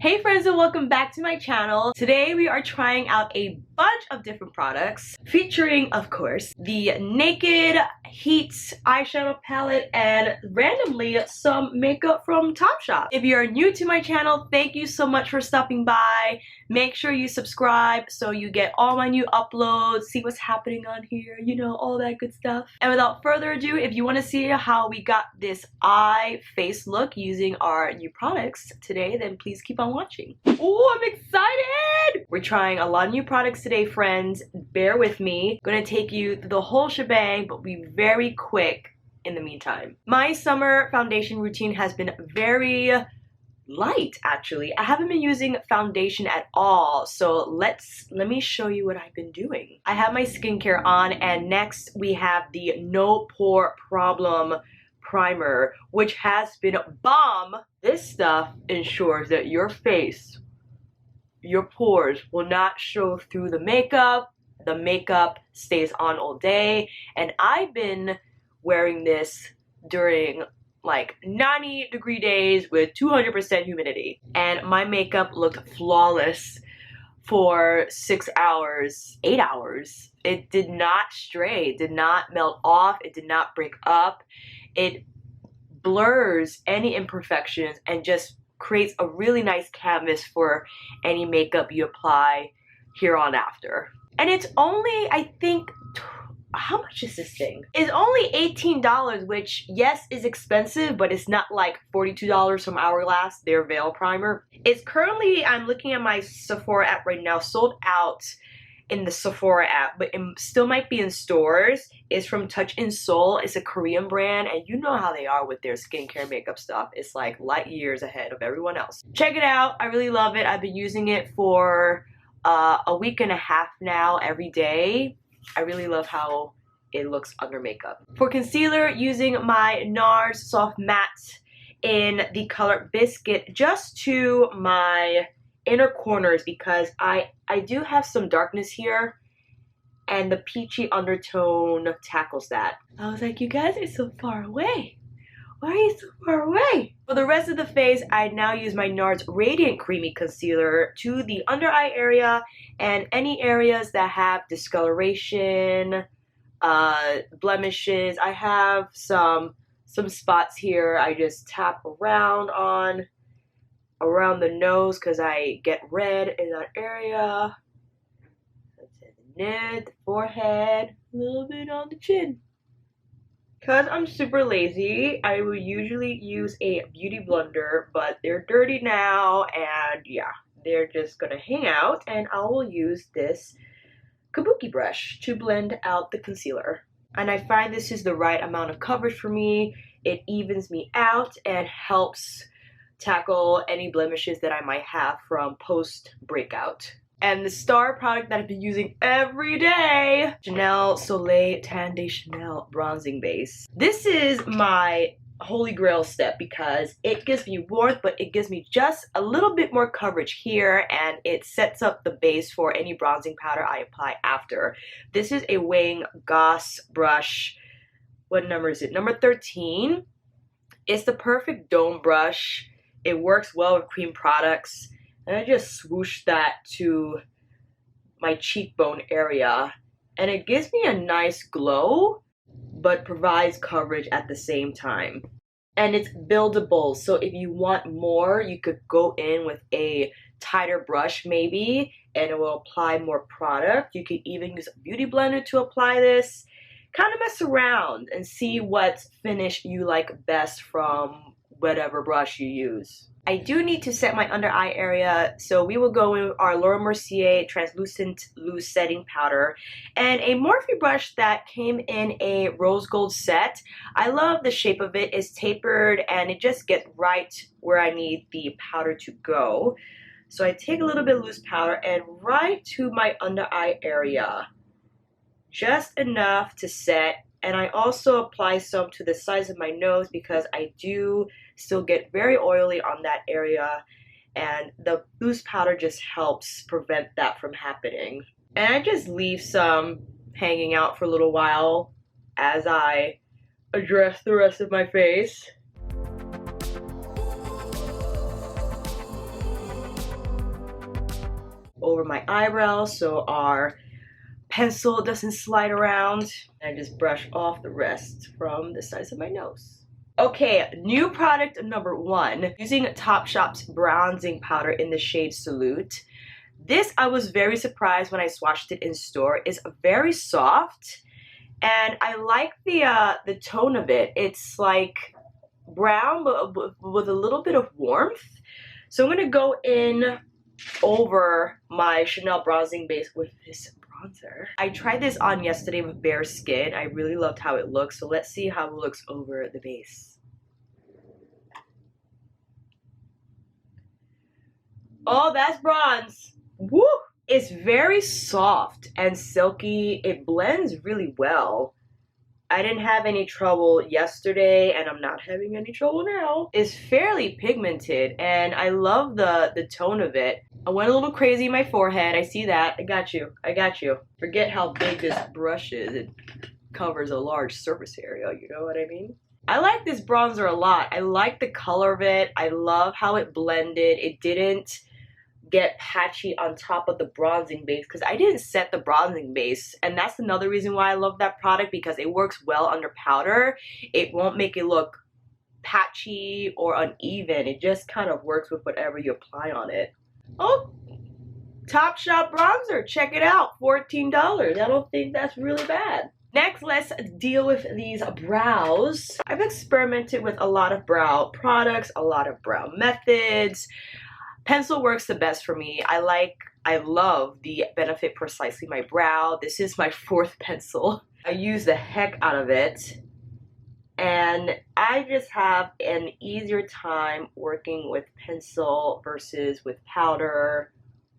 Hey friends, and welcome back to my channel. Today we are trying out a bunch of different products featuring, of course, the Naked Heat eyeshadow palette and randomly some makeup from Topshop. If you are new to my channel, thank you so much for stopping by. Make sure you subscribe so you get all my new uploads, see what's happening on here, you know, all that good stuff. And without further ado, if you want to see how we got this eye face look using our new products today, then please keep on watching. Oh, I'm excited! We're trying a lot of new products today, friends. Bear with me. I'm gonna take you through the whole shebang, but be very quick in the meantime. My summer foundation routine has been very light, actually. I haven't been using foundation at all, so let me show you what I've been doing. I have my skincare on, and next we have the No Pore Problem primer, which has been bomb. This stuff ensures that your face, your pores will not show through the makeup. The makeup stays on all day, and I've been wearing this during like 90-degree days with 200% humidity, and my makeup looked flawless for 6 hours, 8 hours. It did not stray, it did not melt off, it did not break up. It blurs any imperfections and just creates a really nice canvas for any makeup you apply here on after. And it's only, I think, how much is this thing? It's only $18, which, yes, is expensive, but it's not like $42 from Hourglass, their Veil Primer. It's currently, I'm looking at my Sephora app right now, sold out in the Sephora app, but it still might be in stores. It's from Touch in Seoul. It's a Korean brand, and you know how they are with their skincare makeup stuff. It's like light years ahead of everyone else. Check it out. I really love it. I've been using it for a week and a half now, every day. I really love how it looks under makeup. For concealer, using my NARS Soft Matte in the color Biscuit just to my inner corners, because I do have some darkness here, and the peachy undertone tackles that. I was like, you guys are so far away. Why are you so far away? For the rest of the face, I now use my NARS Radiant Creamy Concealer to the under eye area and any areas that have discoloration, blemishes. I have some spots here. I just tap around the nose because I get red in that area. That's it. The neck, the forehead, a little bit on the chin. Because I'm super lazy, I would usually use a beauty blender, but they're dirty now, and yeah, they're just gonna hang out, and I will use this kabuki brush to blend out the concealer. And I find this is the right amount of coverage for me. It evens me out and helps tackle any blemishes that I might have from post breakout. And the star product that I've been using every day, Chanel Soleil Tan de Chanel bronzing base. This is my holy grail step because it gives me warmth, but it gives me just a little bit more coverage here, and it sets up the base for any bronzing powder I apply after. This is a Wang Goss brush. What number is it? Number 13. It's the perfect dome brush. It works well with cream products. And I just swoosh that to my cheekbone area, and it gives me a nice glow, but provides coverage at the same time. And it's buildable, so if you want more, you could go in with a tighter brush maybe, and it will apply more product. You could even use a beauty blender to apply this. Kind of mess around and see what finish you like best from whatever brush you use. I do need to set my under eye area, so we will go in with our Laura Mercier Translucent Loose Setting Powder and a Morphe brush that came in a rose gold set. I love the shape of it. It's tapered and it just gets right where I need the powder to go. So I take a little bit of loose powder and right to my under eye area. Just enough to set. And I also apply some to the sides of my nose because I do still get very oily on that area, and the loose powder just helps prevent that from happening. And I just leave some hanging out for a little while as I address the rest of my face. over my eyebrows so our pencil doesn't slide around. I just brush off the rest from the sides of my nose. Okay, new product number 1, using Topshop's bronzing powder in the shade Salute. This, I was very surprised when I swatched it in store. It's very soft, and I like the tone of it. It's like brown but with a little bit of warmth. So I'm gonna go in over my Chanel bronzing base with this bronzer. I tried this on yesterday with bare skin. I really loved how it looks, so let's see how it looks over the base. Oh, that's bronze. Woo! It's very soft and silky. It blends really well. I didn't have any trouble yesterday, and I'm not having any trouble now. It's fairly pigmented, and I love the tone of it. I went a little crazy in my forehead. I see that. I got you. I got you. Forget how big this brush is. It covers a large surface area, you know what I mean? I like this bronzer a lot. I like the color of it. I love how it blended. It didn't get patchy on top of the bronzing base because I didn't set the bronzing base, and that's another reason why I love that product, because it works well under powder. It won't make it look patchy or uneven. It just kind of works with whatever you apply on it. Oh, Topshop bronzer, check it out, $14. I don't think that's really bad. Next, let's deal with these brows. I've experimented with a lot of brow products, a lot of brow methods. Pencil works the best for me. I love the Benefit Precisely My Brow. This is my 4th pencil. I use the heck out of it. And I just have an easier time working with pencil versus with powder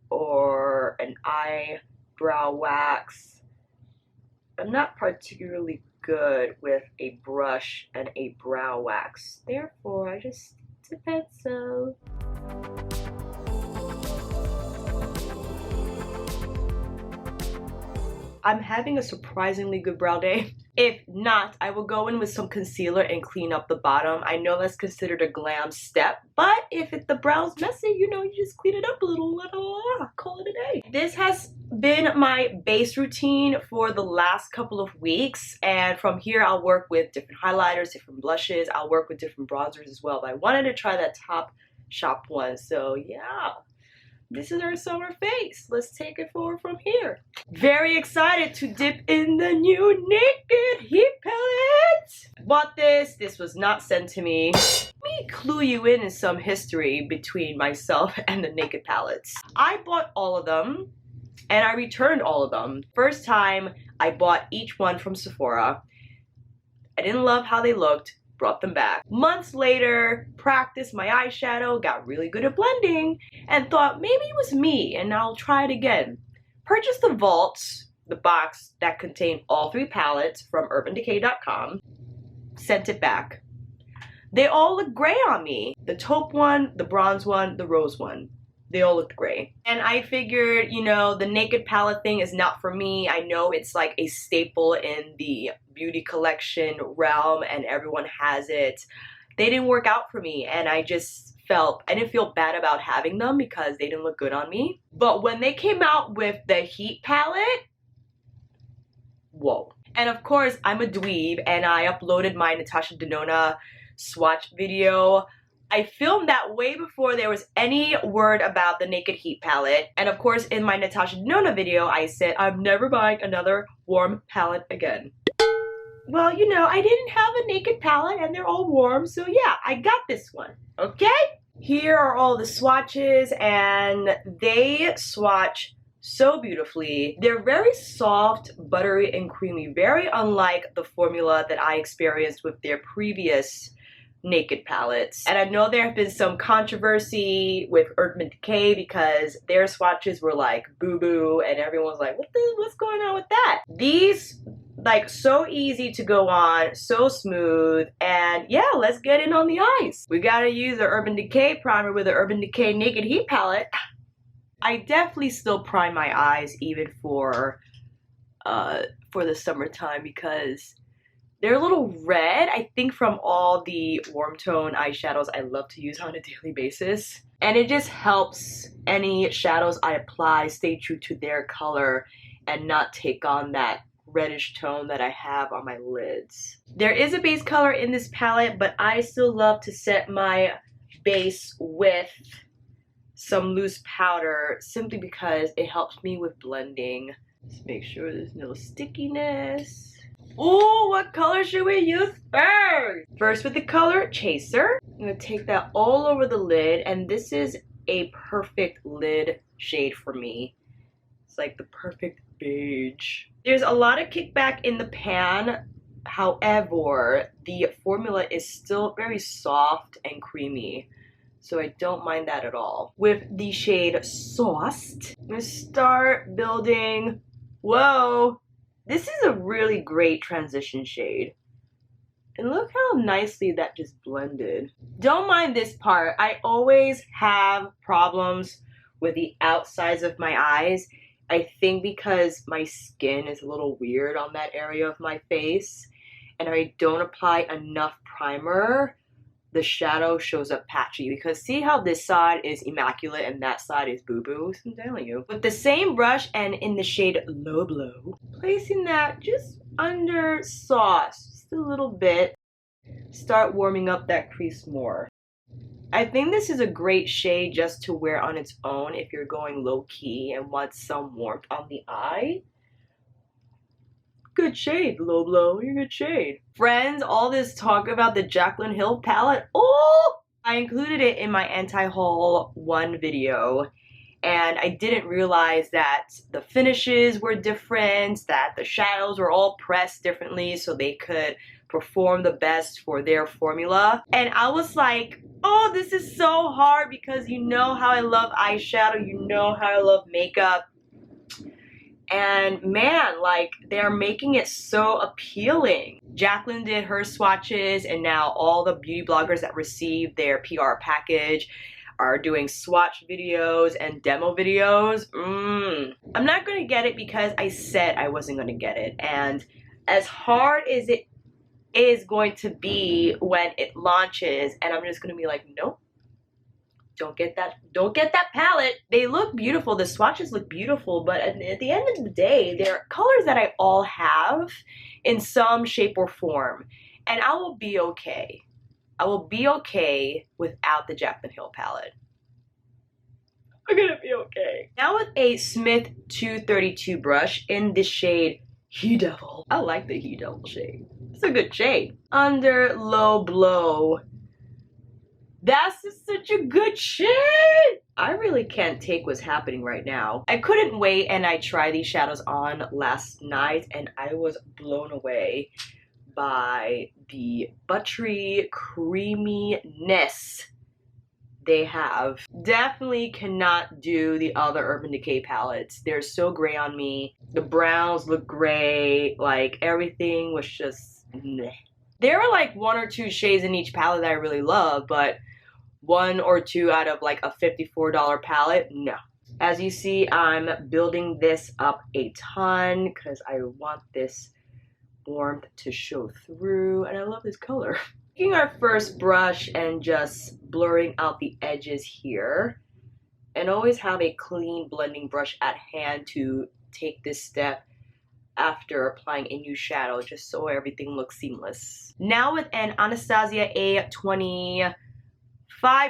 or an eyebrow wax. I'm not particularly good with a brush and a brow wax. Therefore, I just stick to pencil. I'm having a surprisingly good brow day. If not, I will go in with some concealer and clean up the bottom. I know that's considered a glam step, but if the brow's messy, you know, you just clean it up a little, call it a day. This has been my base routine for the last couple of weeks, and from here I'll work with different highlighters, different blushes. I'll work with different bronzers as well, but I wanted to try that Topshop one, so yeah. This is our summer face. Let's take it forward from here. Very excited to dip in the new Naked Heat Palette. Bought this. This was not sent to me. Let me clue you in some history between myself and the Naked palettes. I bought all of them and I returned all of them. First time I bought each one from Sephora. I didn't love how they looked. Brought them back. Months later, practiced my eyeshadow, got really good at blending, and thought maybe it was me and I'll try it again. Purchased the vaults, the box that contained all 3 palettes from urbandecay.com, sent it back. They all look gray on me. The taupe one, the bronze one, the rose one. They all looked gray. And I figured, you know, the Naked palette thing is not for me. I know it's like a staple in the beauty collection realm and everyone has it. They didn't work out for me, and I just felt, I didn't feel bad about having them because they didn't look good on me. But when they came out with the Heat palette, whoa. And of course, I'm a dweeb and I uploaded my Natasha Denona swatch video. I filmed that way before there was any word about the Naked Heat palette. And of course, in my Natasha Denona video, I said, I'm never buying another warm palette again. Well, you know, I didn't have a Naked palette and they're all warm, so yeah, I got this one, okay? Here are all the swatches, and they swatch so beautifully. They're very soft, buttery, and creamy, very unlike the formula that I experienced with their previous Naked palettes. And I know there have been some controversy with Urban Decay because their swatches were like boo-boo and everyone's like, what's going on with that? These, like, so easy to go on, so smooth, and yeah, let's get in on the eyes. We gotta use the Urban Decay primer with the Urban Decay Naked Heat palette. I definitely still prime my eyes even for the summertime because they're a little red, I think, from all the warm tone eyeshadows I love to use on a daily basis. And it just helps any shadows I apply stay true to their color and not take on that reddish tone that I have on my lids. There is a base color in this palette, but I still love to set my base with some loose powder simply because it helps me with blending. Just make sure there's no stickiness. Ooh, what color should we use first? First with the color Chaser. I'm gonna take that all over the lid, and this is a perfect lid shade for me. It's like the perfect beige. There's a lot of kickback in the pan. However, the formula is still very soft and creamy, so I don't mind that at all. With the shade Sauced, I'm gonna start building. Whoa, this is a really great transition shade. And look how nicely that just blended. Don't mind this part. I always have problems with the outsides of my eyes. I think because my skin is a little weird on that area of my face, and I don't apply enough primer, the shadow shows up patchy. Because see how this side is immaculate and that side is boo-boo? I'm telling you. With the same brush and in the shade Low Blow, placing that just under Sauce, just a little bit. Start warming up that crease more. I think this is a great shade just to wear on its own if you're going low-key and want some warmth on the eye. Good shade, Low Blow, you're a good shade. Friends, all this talk about the Jaclyn Hill palette, oh! I included it in my anti-haul 1 video, and I didn't realize that the finishes were different, that the shadows were all pressed differently so they could perform the best for their formula. And I was like, oh, this is so hard because you know how I love eyeshadow, you know how I love makeup. And man, like, they're making it so appealing. Jaclyn did her swatches, and now all the beauty bloggers that received their PR package are doing swatch videos and demo videos. I'm not gonna get it because I said I wasn't gonna get it. And as hard as it is going to be when it launches, and I'm just gonna be like, nope. Don't get that palette. They look beautiful, the swatches look beautiful, but at the end of the day, they're colors that I all have in some shape or form, and I will be okay. I will be okay without the Jaclyn Hill palette. I'm gonna be okay. Now with a Smith 232 brush in the shade He Devil. I like the He Devil shade. It's a good shade. Under Low Blow. That's just such a good shade! I really can't take what's happening right now. I couldn't wait, and I tried these shadows on last night, and I was blown away by the buttery creaminess they have. Definitely cannot do the other Urban Decay palettes. They're so gray on me. The browns look gray. Like, everything was just meh. There were like 1 or 2 shades in each palette that I really love, but 1 or 2 out of like a $54 palette, no. As you see, I'm building this up a ton because I want this warmth to show through, and I love this color. Taking our first brush and just blurring out the edges here, and always have a clean blending brush at hand to take this step after applying a new shadow, just so everything looks seamless. Now with an Anastasia A25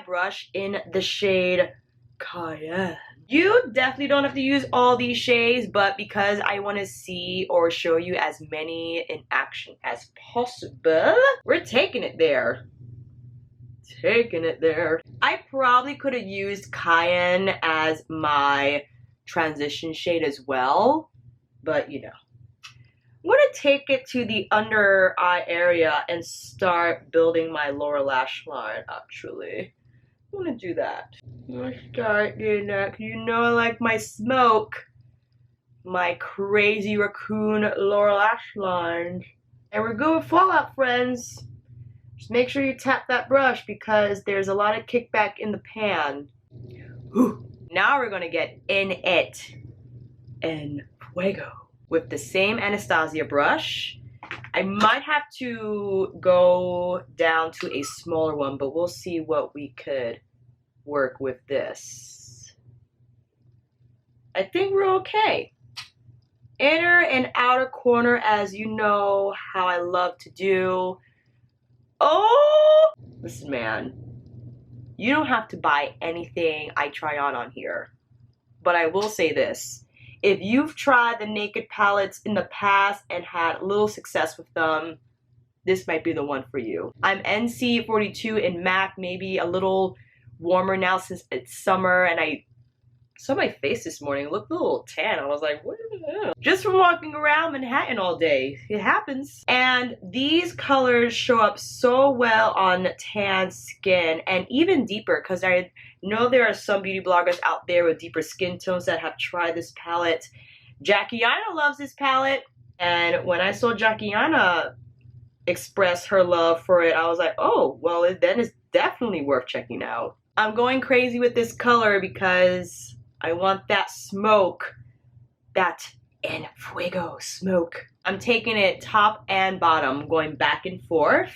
brush in the shade Cayenne. You definitely don't have to use all these shades, but because I want to see or show you as many in action as possible, we're taking it there. Taking it there. I probably could have used Cayenne as my transition shade as well, but you know. I'm going to take it to the under eye area and start building my lower lash line, actually. I'm going to do that. I'm going to start doing that, 'cause you know I like my smoke. My crazy raccoon lower lash line. And we're good with fallout, friends. Just make sure you tap that brush because there's a lot of kickback in the pan. Whew. Now we're going to get in it. En fuego. With the same Anastasia brush. I might have to go down to a smaller one, but we'll see what we could work with this. I think we're okay. Inner and outer corner, as you know how I love to do. Oh, listen, man. You don't have to buy anything I try on here. But I will say this. If you've tried the Naked palettes in the past and had little success with them, this might be the one for you. I'm NC42 in MAC, maybe a little warmer now since it's summer, and I saw my face this morning. It looked a little tan. I was like, what is that? Just from walking around Manhattan all day. It happens. And these colors show up so well on tan skin and even deeper, because I know there are some beauty bloggers out there with deeper skin tones that have tried this palette. Jackiana loves this palette. And when I saw Jackiana express her love for it, I was like, oh, well, then it's definitely worth checking out. I'm going crazy with this color because I want that smoke, that en fuego smoke. I'm taking it top and bottom, going back and forth.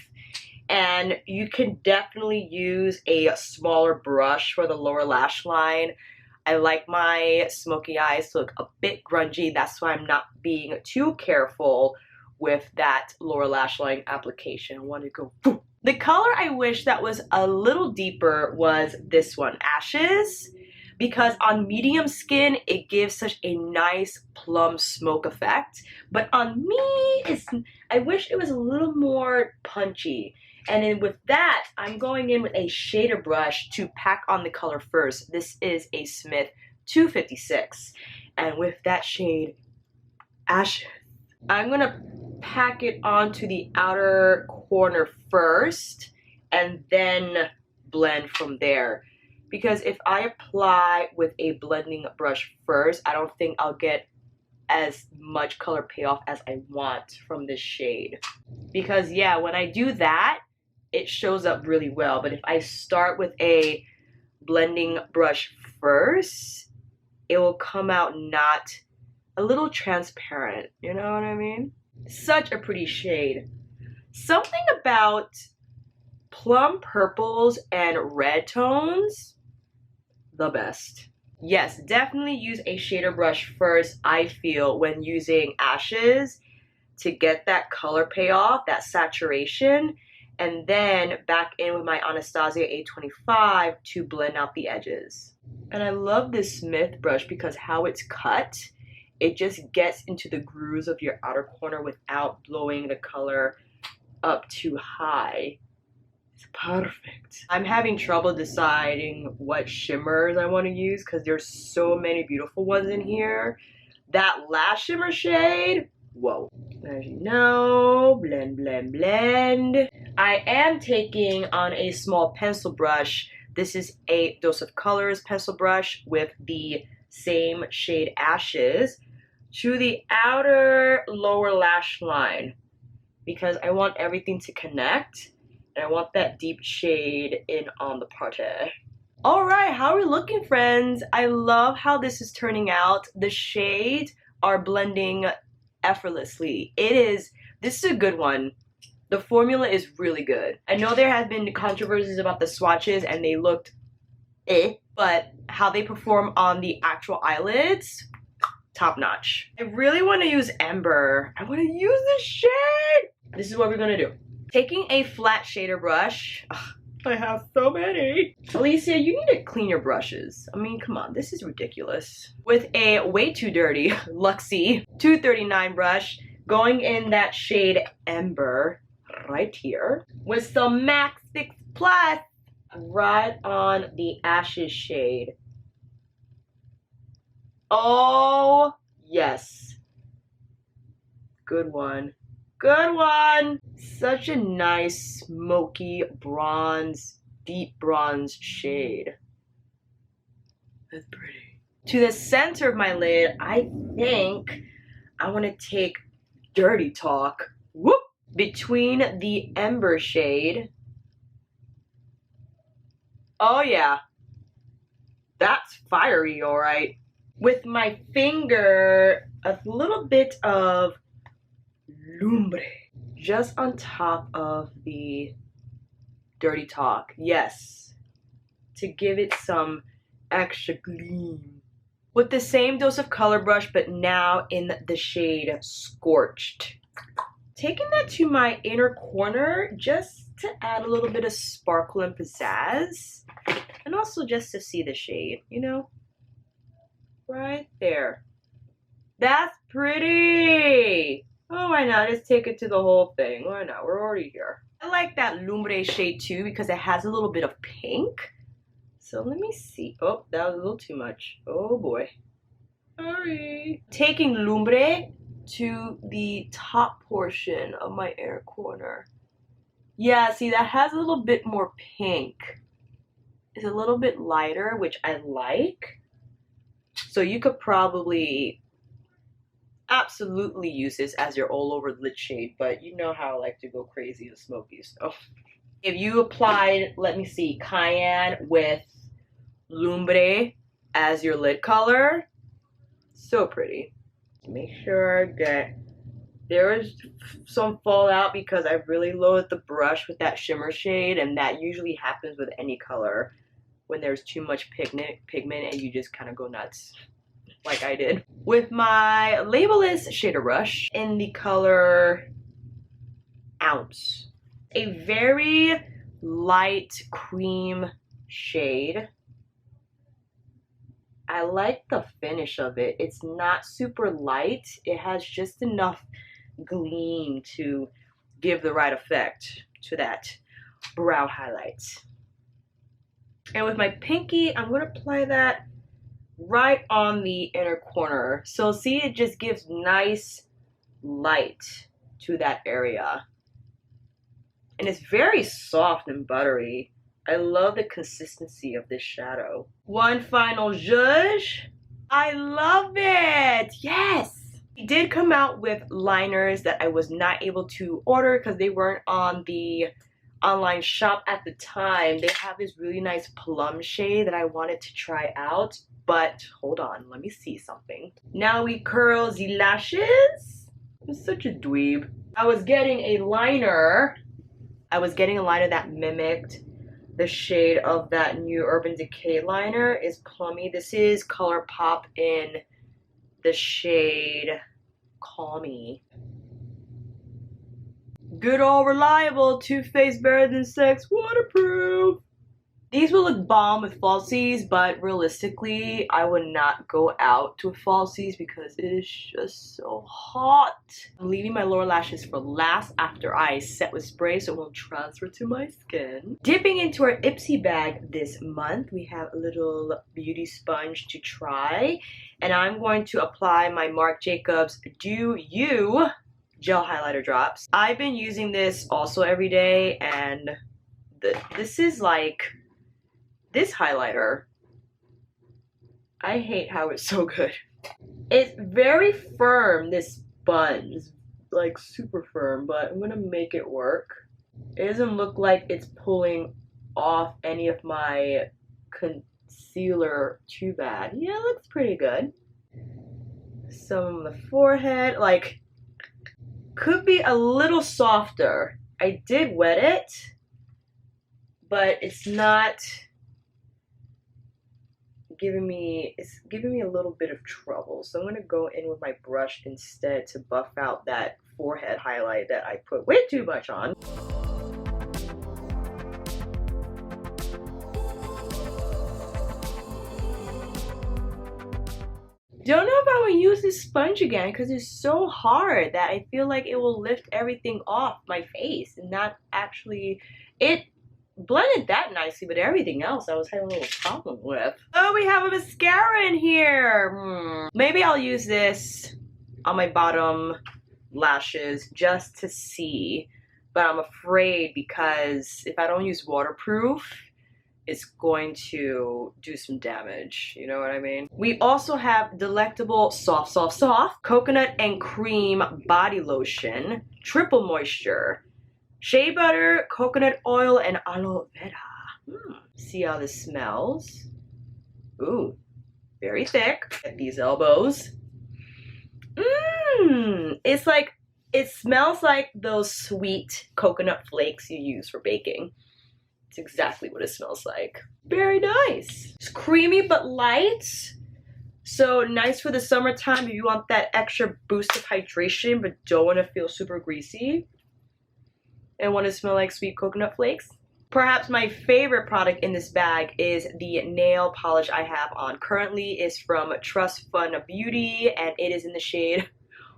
And you can definitely use a smaller brush for the lower lash line. I like my smoky eyes to look a bit grungy. That's why I'm not being too careful with that lower lash line application. I want to go boom. The color I wish that was a little deeper was this one, Ashes. Because on medium skin, it gives such a nice plum smoke effect. But on me, I wish it was a little more punchy. And then with that, I'm going in with a shader brush to pack on the color first. This is a Smith 256. And with that shade, Ashes, I'm going to pack it onto the outer corner first and then blend from there. Because if I apply with a blending brush first, I don't think I'll get as much color payoff as I want from this shade. Because yeah, when I do that, it shows up really well. But if I start with a blending brush first, it will come out not a little transparent. You know what I mean? Such a pretty shade. Something about plum purples and red tones, the best. Yes, definitely use a shader brush first, I feel, when using Ashes to get that color payoff, that saturation, and then back in with my Anastasia A25 to blend out the edges. And I love this Smith brush because how it's cut, it just gets into the grooves of your outer corner without blowing the color up too high. It's perfect. I'm having trouble deciding what shimmers I want to use because there's so many beautiful ones in here. That last shimmer shade, whoa. As you know, blend, blend, blend. I am taking on a small pencil brush. This is a Dose of Colors pencil brush with the same shade Ashes to the outer lower lash line because I want everything to connect. And I want that deep shade in on the party. All right, how are we looking, friends? I love how this is turning out. The shades are blending effortlessly. This is a good one. The formula is really good. I know there have been controversies about the swatches and they looked but how they perform on the actual eyelids, top notch. I really want to use Ember. I want to use this shade. This is what we're gonna do. Taking a flat shader brush. Ugh, I have so many. Alicia, you need to clean your brushes. I mean, come on, this is ridiculous. With a way too dirty Luxie 239 brush, going in that shade Ember right here with some MAC 6 Plus right on the Ashes shade. Oh, yes. Good one. Good one. Such a nice smoky bronze, deep bronze shade. That's pretty. To the center of my lid, I think I want to take Dirty Talk. Whoop! Between the Ember shade. Oh yeah. That's fiery, alright. With my finger, a little bit of Lumbre just on top of the Dirty Talk. Yes, to give it some extra gleam. with the same dose of color brush, but now in the shade Scorched. Taking that to my inner corner just to add a little bit of sparkle and pizzazz, and also just to see the shade, you know, right there. That's pretty. Oh, why not? Just take it to the whole thing. Why not? We're already here. I like that Lumbre shade too because it has a little bit of pink. So let me see. Oh, that was a little too much. Oh boy. Sorry. Taking Lumbre to the top portion of my inner corner. Yeah, see, that has a little bit more pink. It's a little bit lighter, which I like. So you could probably absolutely use this as your all over lid shade, but you know how I like to go crazy and smoky, so. If you applied, let me see, Cayenne with Lumbre as your lid color, so pretty. Make sure that there is some fallout because I really loaded the brush with that shimmer shade, and that usually happens with any color when there's too much pigment and you just kind of go nuts, like I did. With my Labelless Shader Brush in the color Ounce. A very light cream shade. I like the finish of it. It's not super light. It has just enough gleam to give the right effect to that brow highlight. And with my pinky, I'm going to apply that right on the inner corner. So see, it just gives nice light to that area. And it's very soft and buttery. I love the consistency of this shadow. One final zhuzh. I love it. Yes. It did come out with liners that I was not able to order because they weren't on the online shop at the time. They have this really nice plum shade that I wanted to try out, but hold on, let me see something. Now we curl the lashes. I'm such a dweeb. I was getting a liner that mimicked the shade of that new Urban Decay liner. Is plummy. This is ColourPop in the shade Call Me. Good old reliable Too Faced Better Than Sex waterproof. These will look bomb with falsies, but realistically, I would not go out with falsies because it is just so hot. I'm leaving my lower lashes for last after I set with spray so it won't transfer to my skin. Dipping into our IPSY bag this month, we have a little beauty sponge to try. And I'm going to apply my Marc Jacobs Do You gel highlighter drops. I've been using this also every day, and this is like, this highlighter, I hate how it's so good. It's very firm, this sponge, like super firm, but I'm gonna make it work. It doesn't look like it's pulling off any of my concealer too bad. Yeah, it looks pretty good. Some of the forehead, like, could be a little softer. I did wet it, but it's not giving me, it's giving me a little bit of trouble. So I'm gonna go in with my brush instead to buff out that forehead highlight that I put way too much on. Don't know if I will use this sponge again because it's so hard that I feel like it will lift everything off my face and not actually, it blended that nicely, but everything else I was having a little problem with. Oh, we have a mascara in here. Maybe I'll use this on my bottom lashes just to see, but I'm afraid because if I don't use waterproof, it's going to do some damage, you know what I mean? We also have Delectable Soft Coconut and Cream Body Lotion, Triple Moisture, Shea Butter, Coconut Oil, and Aloe Vera. See how this smells? Ooh, very thick at these elbows. It's like, it smells like those sweet coconut flakes you use for baking. It's exactly what it smells like. Very nice. It's creamy but light. So nice for the summertime if you want that extra boost of hydration but don't want to feel super greasy and want to smell like sweet coconut flakes. Perhaps my favorite product in this bag is the nail polish I have on currently. Is from Trust Fund Beauty and it is in the shade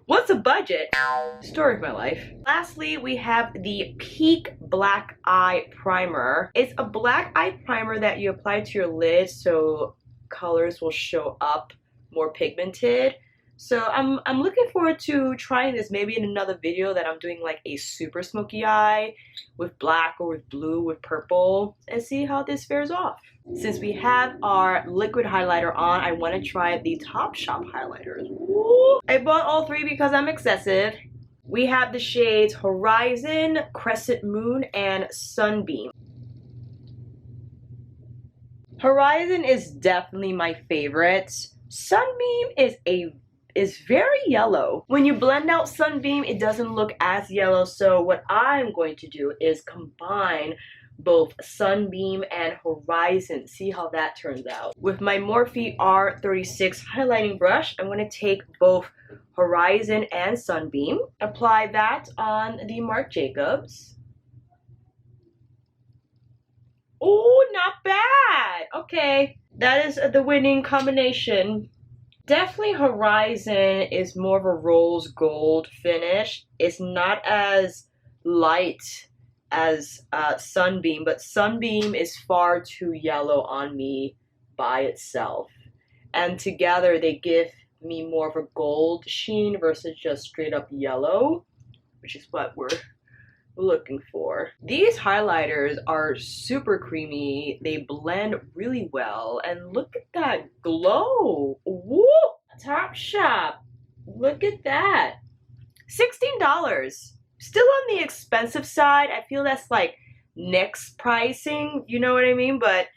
What's a Budget? Story of my life. Lastly, we have the Peak Black Eye Primer. It's a black eye primer that you apply to your lid so colors will show up more pigmented. So I'm looking forward to trying this maybe in another video that I'm doing like a super smoky eye with black or with blue with purple and see how this fares off. Since we have our liquid highlighter on, I want to try the Topshop highlighters. Woo! I bought all three because I'm excessive. We have the shades Horizon, Crescent Moon, and Sunbeam. Horizon is definitely my favorite. Sunbeam is very yellow. When you blend out Sunbeam, it doesn't look as yellow. So what I'm going to do is combine both Sunbeam and Horizon. See how that turns out. With my Morphe R36 highlighting brush, I'm going to take both Horizon and Sunbeam. Apply that on the Marc Jacobs. Oh, not bad. Okay, that is the winning combination. Definitely Horizon is more of a rose gold finish. It's not as light as Sunbeam, but Sunbeam is far too yellow on me by itself. And together they give me more of a gold sheen versus just straight up yellow, which is what we're looking for. These highlighters are super creamy. They blend really well. And look at that glow. Woo! Topshop. Look at that. $16. Still on the expensive side. I feel that's like NYX pricing. You know what I mean? But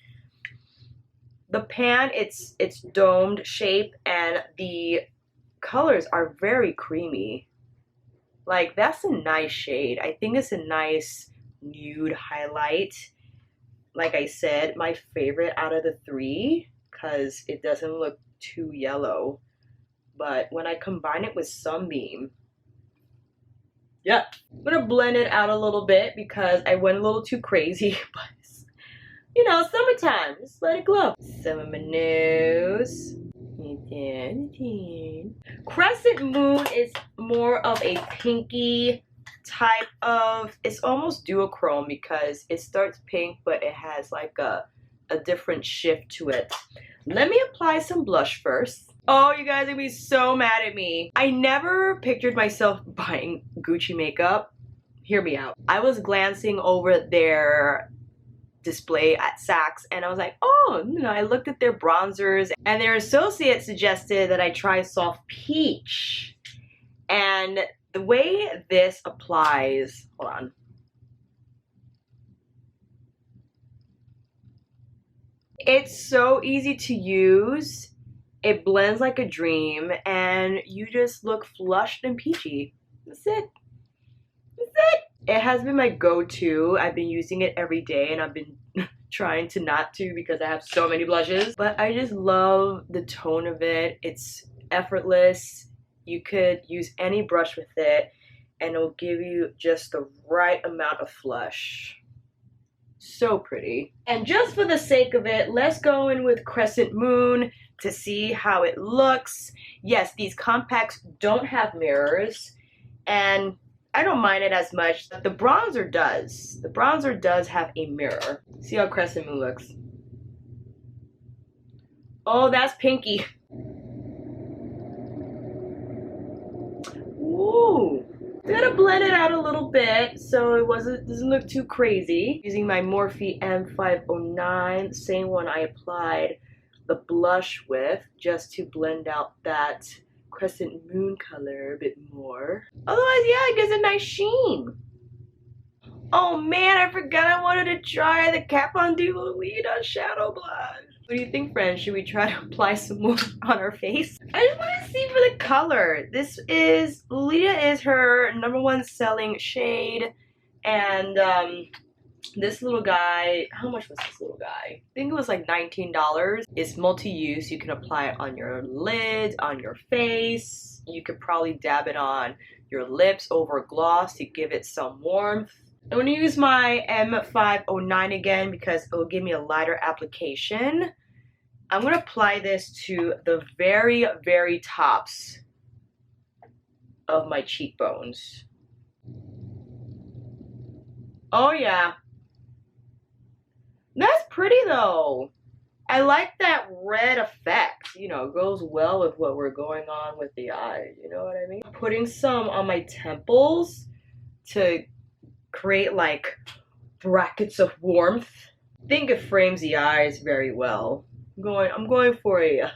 the pan, it's domed shape and the colors are very creamy. Like, that's a nice shade. I think it's a nice nude highlight. Like I said, my favorite out of the three because it doesn't look too yellow. But when I combine it with Sunbeam, yeah, I'm gonna blend it out a little bit because I went a little too crazy. But, you know, summertime, just let it glow. Some of my nose. Crescent Moon is more of a pinky type of, it's almost duochrome because it starts pink but it has like a different shift to it. Let me apply some blush first. Oh, you guys are gonna be so mad at me. I never pictured myself buying Gucci makeup. Hear me out. I was glancing over their display at Saks and I was like, oh, you know, I looked at their bronzers and their associate suggested that I try Soft Peach. And the way this applies, hold on. It's so easy to use. It blends like a dream and you just look flushed and peachy. That's it. That's it. It has been my go-to. I've been using it every day and I've been trying to not to because I have so many blushes. But I just love the tone of it. It's effortless. You could use any brush with it and it'll give you just the right amount of flush. So pretty. And just for the sake of it, let's go in with Crescent Moon to see how it looks. Yes, these compacts don't have mirrors and I don't mind it as much. The bronzer does. The bronzer does have a mirror. See how Crescent Moon looks. Oh, that's pinky. Ooh. I'm gonna blend it out a little bit so it doesn't look too crazy. Using my Morphe M509, same one I applied the blush with, just to blend out that Crescent Moon color a bit more. Otherwise, yeah, it gives a nice sheen. Oh man, I forgot I wanted to try the Kat Von D Lolita shadow blush. What do you think, friends? Should we try to apply some more on our face? I just want to see for the color. This is, Lolita is her #1 selling shade. And This little guy, how much was this little guy? I think it was like $19. It's multi-use. You can apply it on your lids, on your face. You could probably dab it on your lips over gloss to give it some warmth. I'm going to use my M509 again because it will give me a lighter application. I'm going to apply this to the very, very tops of my cheekbones. Oh yeah. That's pretty though. I like that red effect. You know, it goes well with what we're going on with the eyes. You know what I mean? Putting some on my temples to create like brackets of warmth. I think it frames the eyes very well. I'm going for a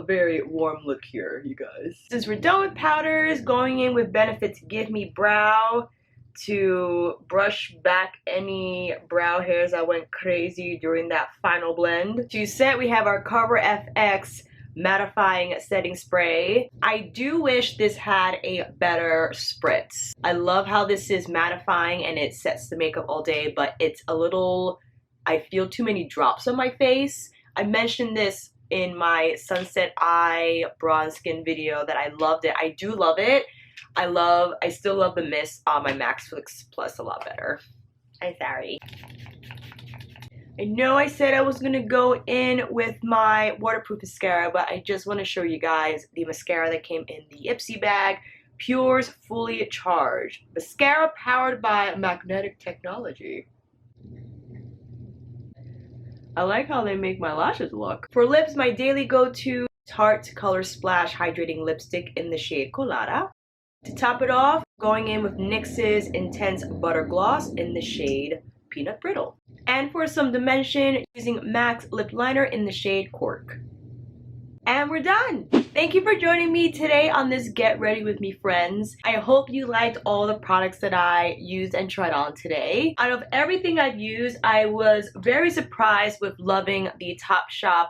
very warm look here, you guys. Since we're done with powders, going in with Benefit to Give Me Brow to brush back any brow hairs that went crazy during that final blend. To set, we have our Cover FX mattifying setting spray. I do wish this had a better spritz. I love how this is mattifying and it sets the makeup all day, but it's a little, I feel too many drops on my face. I mentioned this in my Sunset Eye bronze skin video that I loved it. I do love it. I still love the mist on my Max Fix Plus a lot better. I'm sorry. I know I said I was gonna go in with my waterproof mascara, but I just want to show you guys the mascara that came in the IPSY bag. Pure's Fully Charged. Mascara powered by magnetic technology. I like how they make my lashes look. For lips, my daily go-to Tarte Color Splash Hydrating Lipstick in the shade Colada. To top it off, going in with NYX's Intense Butter Gloss in the shade Peanut Brittle. And for some dimension, using MAC Lip Liner in the shade Cork. And we're done! Thank you for joining me today on this Get Ready With Me Friends. I hope you liked all the products that I used and tried on today. Out of everything I've used, I was very surprised with loving the Topshop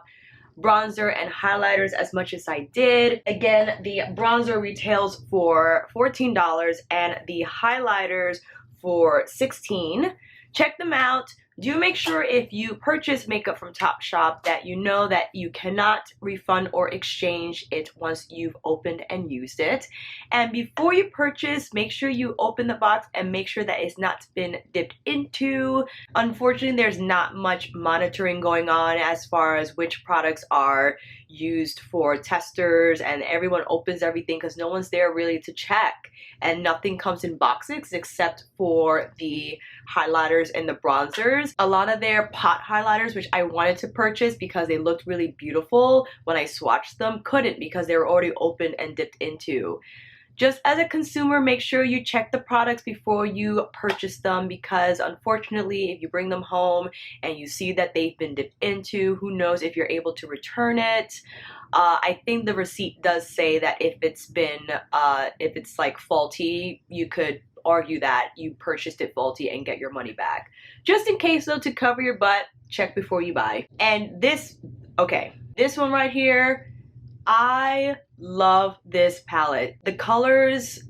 bronzer and highlighters as much as I did. Again, the bronzer retails for $14 and the highlighters for $16. Check them out. Do make sure if you purchase makeup from Topshop that you know that you cannot refund or exchange it once you've opened and used it. And before you purchase, make sure you open the box and make sure that it's not been dipped into. Unfortunately, there's not much monitoring going on as far as which products are used for testers, and everyone opens everything because no one's there really to check, and nothing comes in boxes except for the highlighters and the bronzers. A lot of their pot highlighters, which I wanted to purchase because they looked really beautiful when I swatched them, couldn't because they were already opened and dipped into. Just as a consumer, make sure you check the products before you purchase them, because unfortunately, if you bring them home and you see that they've been dipped into, who knows if you're able to return it. I think the receipt does say that if it's like faulty, you could argue that you purchased it faulty and get your money back. Just in case though, to cover your butt, check before you buy. And this one right here, I love this palette. The colors,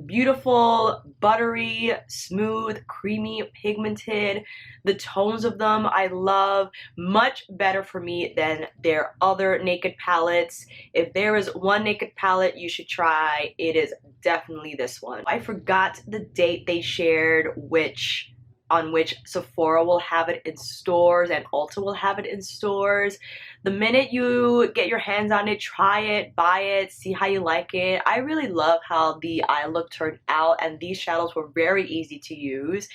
beautiful, buttery, smooth, creamy, pigmented. The tones of them I love. Much better for me than their other naked palettes. If there is one naked palette you should try, it is definitely this one. I forgot the date they shared on which Sephora will have it in stores and Ulta will have it in stores. The minute you get your hands on it, try it, buy it, see how you like it. I really love how the eye look turned out, and these shadows were very easy to use.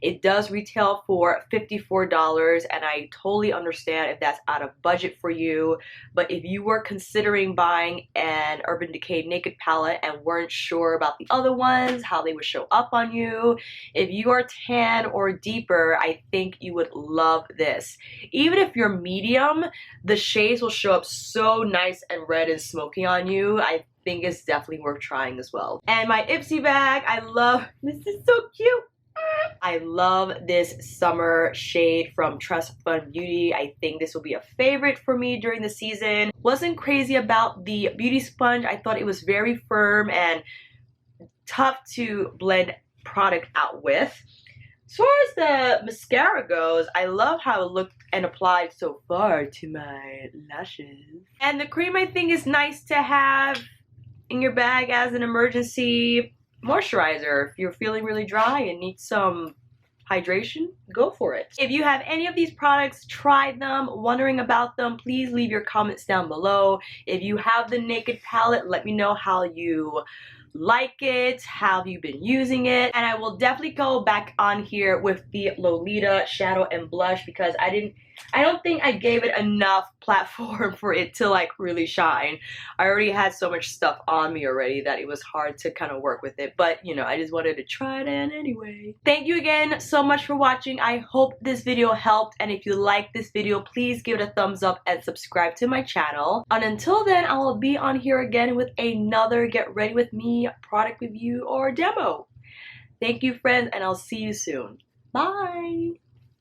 It does retail for $54, and I totally understand if that's out of budget for you. But if you were considering buying an Urban Decay Naked palette and weren't sure about the other ones, how they would show up on you, if you are tan or deeper, I think you would love this. Even if you're medium, the shades will show up so nice and red and smoky on you. I think it's definitely worth trying as well. And my IPSY bag, I love, this is so cute. I love this summer shade from Trust Fund Beauty. I think this will be a favorite for me during the season. Wasn't crazy about the beauty sponge. I thought it was very firm and tough to blend product out with. As far as the mascara goes, I love how it looked and applied so far to my lashes. And the cream I think is nice to have in your bag as an emergency moisturizer. If you're feeling really dry and need some hydration, go for it. If you have any of these products, tried them, wondering about them, please leave your comments down below. If you have the Naked palette, let me know how you like it, how have you been using it, and I will definitely go back on here with the Lolita shadow and blush because I don't think I gave it enough platform for it to like really shine. I already had so much stuff on me already that it was hard to kind of work with it, but you know, I just wanted to try it in anyway. Thank you again so much for watching. I hope this video helped, and if you like this video, please give it a thumbs up and subscribe to my channel. And until then, I will be on here again with another Get Ready With Me product review or demo. Thank you, friends, and I'll see you soon. Bye!